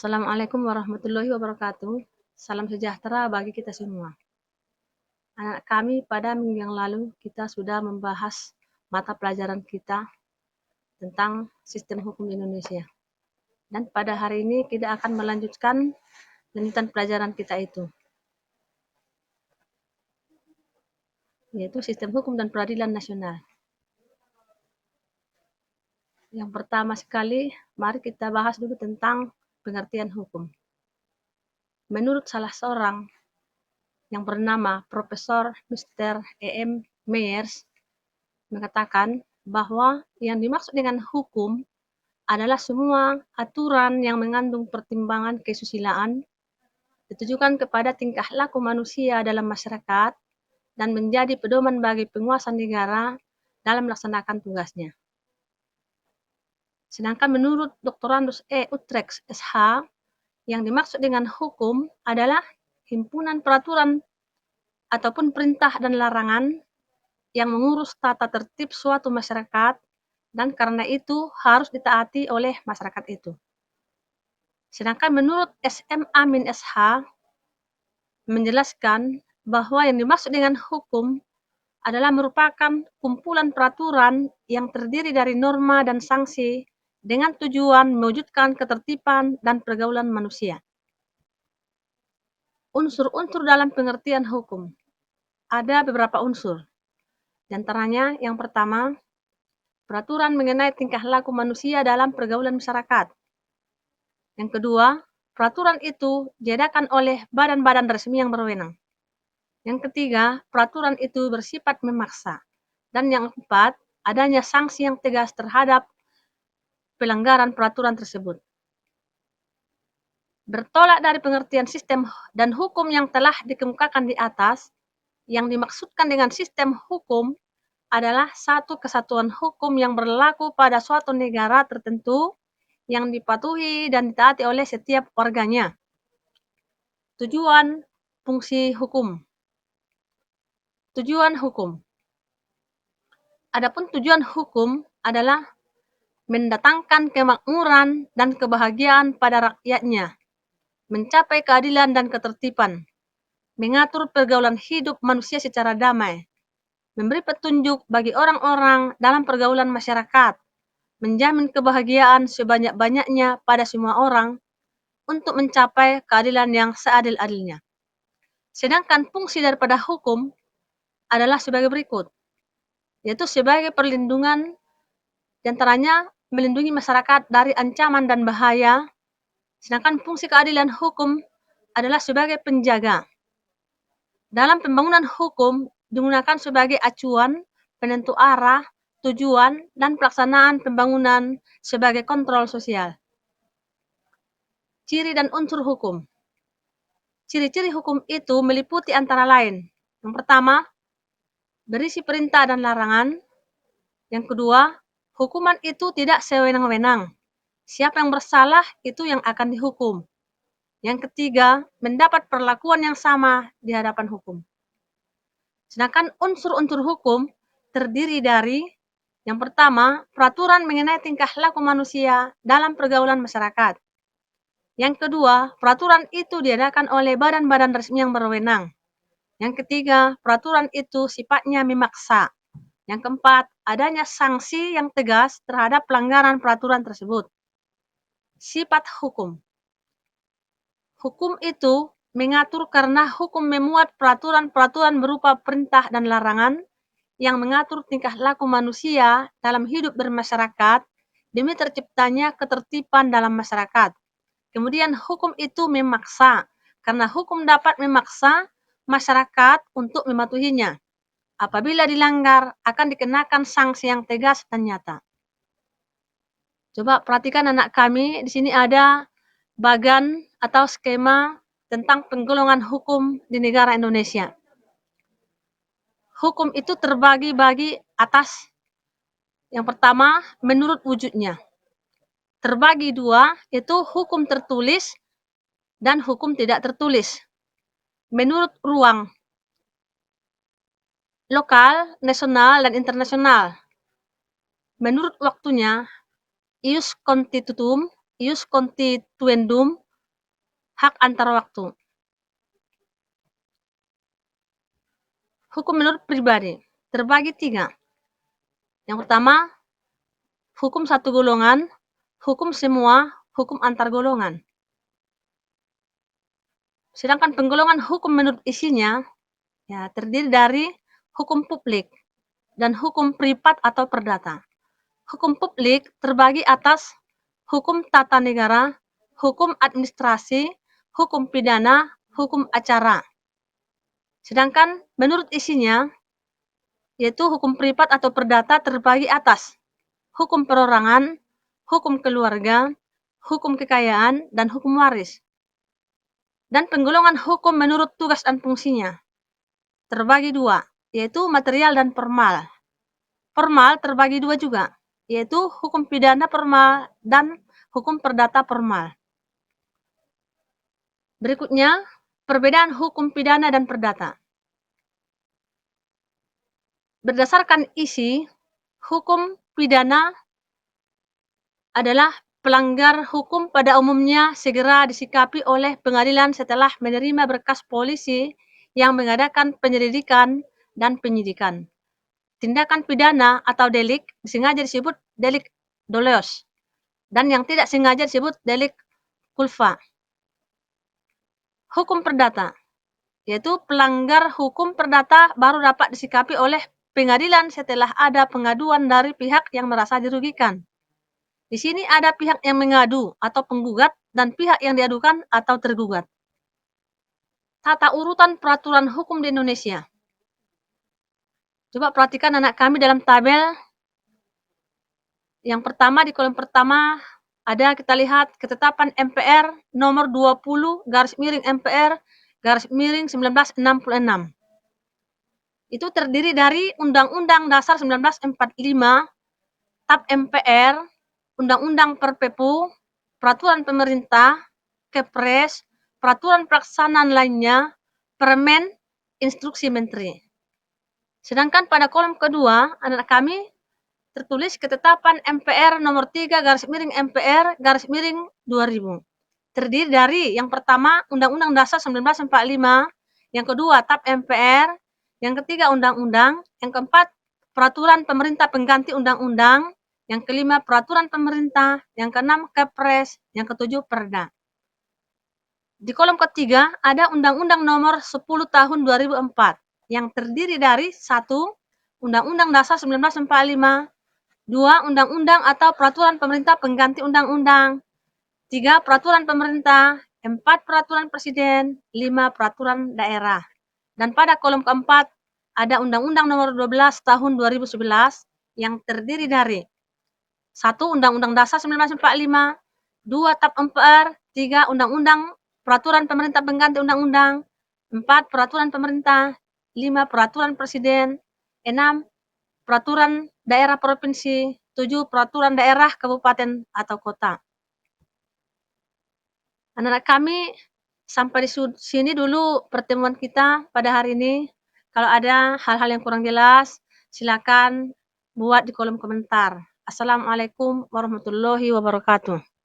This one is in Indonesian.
Assalamualaikum warahmatullahi wabarakatuh. Salam sejahtera bagi kita semua. Anak kami pada minggu yang lalu kita sudah membahas mata pelajaran kita tentang sistem hukum Indonesia. Dan pada hari ini kita akan melanjutkan lanjutan pelajaran kita itu, yaitu sistem hukum dan peradilan nasional. Yang pertama sekali, mari kita bahas dulu tentang pengertian hukum. Menurut salah seorang yang bernama Profesor Mr. E.M. Myers mengatakan bahwa yang dimaksud dengan hukum adalah semua aturan yang mengandung pertimbangan kesusilaan, ditujukan kepada tingkah laku manusia dalam masyarakat, dan menjadi pedoman bagi penguasa negara dalam melaksanakan tugasnya. Sedangkan menurut Doktorandus E. Utrecht SH, yang dimaksud dengan hukum adalah himpunan peraturan ataupun perintah dan larangan yang mengurus tata tertib suatu masyarakat dan karena itu harus ditaati oleh masyarakat itu. Sedangkan menurut SM Amin SH menjelaskan bahwa yang dimaksud dengan hukum adalah merupakan kumpulan peraturan yang terdiri dari norma dan sanksi dengan tujuan mewujudkan ketertiban dan pergaulan manusia. Unsur-unsur dalam pengertian hukum. Ada beberapa unsur. Di antaranya yang pertama, peraturan mengenai tingkah laku manusia dalam pergaulan masyarakat. Yang kedua, peraturan itu diadakan oleh badan-badan resmi yang berwenang. Yang ketiga, peraturan itu bersifat memaksa. Dan yang keempat, adanya sanksi yang tegas terhadap pelanggaran peraturan tersebut. Bertolak dari pengertian sistem dan hukum yang telah dikemukakan di atas, yang dimaksudkan dengan sistem hukum adalah satu kesatuan hukum yang berlaku pada suatu negara tertentu yang dipatuhi dan ditaati oleh setiap warganya. Tujuan fungsi hukum. Tujuan hukum. Adapun tujuan hukum adalah mendatangkan kemakmuran dan kebahagiaan pada rakyatnya, mencapai keadilan dan ketertiban, mengatur pergaulan hidup manusia secara damai, memberi petunjuk bagi orang-orang dalam pergaulan masyarakat, menjamin kebahagiaan sebanyak-banyaknya pada semua orang untuk mencapai keadilan yang seadil-adilnya. Sedangkan fungsi daripada hukum adalah sebagai berikut, yaitu sebagai perlindungan, diantaranya melindungi masyarakat dari ancaman dan bahaya, sedangkan fungsi keadilan hukum adalah sebagai penjaga. Dalam pembangunan hukum digunakan sebagai acuan, penentu arah, tujuan, dan pelaksanaan pembangunan sebagai kontrol sosial. Ciri dan unsur hukum. Ciri-ciri hukum itu meliputi antara lain. Yang pertama, berisi perintah dan larangan. Yang kedua, hukuman itu tidak sewenang-wenang. Siapa yang bersalah itu yang akan dihukum. Yang ketiga, mendapat perlakuan yang sama di hadapan hukum. Sedangkan unsur-unsur hukum terdiri dari yang pertama, peraturan mengenai tingkah laku manusia dalam pergaulan masyarakat. Yang kedua, peraturan itu diadakan oleh badan-badan resmi yang berwenang. Yang ketiga, peraturan itu sifatnya memaksa. Yang keempat, adanya sanksi yang tegas terhadap pelanggaran peraturan tersebut. Sifat hukum. Hukum itu mengatur karena hukum memuat peraturan-peraturan berupa perintah dan larangan yang mengatur tingkah laku manusia dalam hidup bermasyarakat demi terciptanya ketertiban dalam masyarakat. Kemudian hukum itu memaksa karena hukum dapat memaksa masyarakat untuk mematuhinya. Apabila dilanggar akan dikenakan sanksi yang tegas dan nyata. Coba perhatikan anak kami, di sini ada bagan atau skema tentang penggolongan hukum di negara Indonesia. Hukum itu terbagi atas yang pertama menurut wujudnya. Terbagi dua, itu hukum tertulis dan hukum tidak tertulis. Menurut ruang lokal, nasional, dan internasional. Menurut waktunya, ius constitutum, ius constituendum, hak antar waktu. Hukum menurut pribadi terbagi 3. Yang pertama, hukum satu golongan, hukum semua, hukum antar golongan. Sedangkan penggolongan hukum menurut isinya terdiri dari hukum publik dan hukum privat atau perdata. Hukum publik terbagi atas hukum tata negara, hukum administrasi, hukum pidana, hukum acara. Sedangkan menurut isinya, yaitu hukum privat atau perdata terbagi atas hukum perorangan, hukum keluarga, hukum kekayaan, dan hukum waris. Dan penggolongan hukum menurut tugas dan fungsinya terbagi 2, yaitu material dan formal. Formal terbagi 2 juga, yaitu hukum pidana formal dan hukum perdata formal. Berikutnya, perbedaan hukum pidana dan perdata. Berdasarkan isi, hukum pidana adalah pelanggar hukum pada umumnya segera disikapi oleh pengadilan setelah menerima berkas polisi yang mengadakan penyelidikan dan penyidikan. Tindakan pidana atau delik sengaja disebut delik doleus, dan yang tidak sengaja disebut delik culpa. Hukum perdata, yaitu pelanggar hukum perdata baru dapat disikapi oleh pengadilan setelah ada pengaduan dari pihak yang merasa dirugikan. Di sini ada pihak yang mengadu atau penggugat dan pihak yang diadukan atau tergugat. Tata urutan peraturan hukum di Indonesia. Coba perhatikan anak kami dalam tabel. Yang pertama, di kolom pertama ada kita lihat ketetapan MPR nomor 20 MPR 1966. Itu terdiri dari Undang-Undang Dasar 1945, TAP MPR, Undang-Undang Perpepu, Peraturan Pemerintah, Kepres, Peraturan Pelaksanaan lainnya, Permen, Instruksi Menteri. Sedangkan pada kolom kedua, anak kami tertulis ketetapan MPR nomor 3 MPR 2000. Terdiri dari yang pertama Undang-Undang Dasar 1945, yang kedua TAP MPR, yang ketiga undang-undang, yang keempat peraturan pemerintah pengganti undang-undang, yang kelima peraturan pemerintah, yang keenam Kepres, yang ketujuh Perda. Di kolom ketiga ada Undang-Undang nomor 10 tahun 2004 yang terdiri dari 1. Undang-Undang Dasar 1945, 2. Undang-undang atau peraturan pemerintah pengganti undang-undang, 3. Peraturan pemerintah, 4. Peraturan presiden, 5. Peraturan daerah. Dan pada kolom keempat ada Undang-Undang nomor 12 tahun 2011 yang terdiri dari 1. Undang-Undang Dasar 1945, 2. TAP MPR, 3. Undang-Undang Peraturan Pemerintah Pengganti Undang-Undang, 4. Peraturan Pemerintah, 5. Peraturan Presiden, 6. Peraturan Daerah Provinsi, 7. Peraturan Daerah Kabupaten atau Kota. Anak-anak kami, sampai di sini dulu pertemuan kita pada hari ini. Kalau ada hal-hal yang kurang jelas, silakan buat di kolom komentar. Assalamualaikum warahmatullahi wabarakatuh.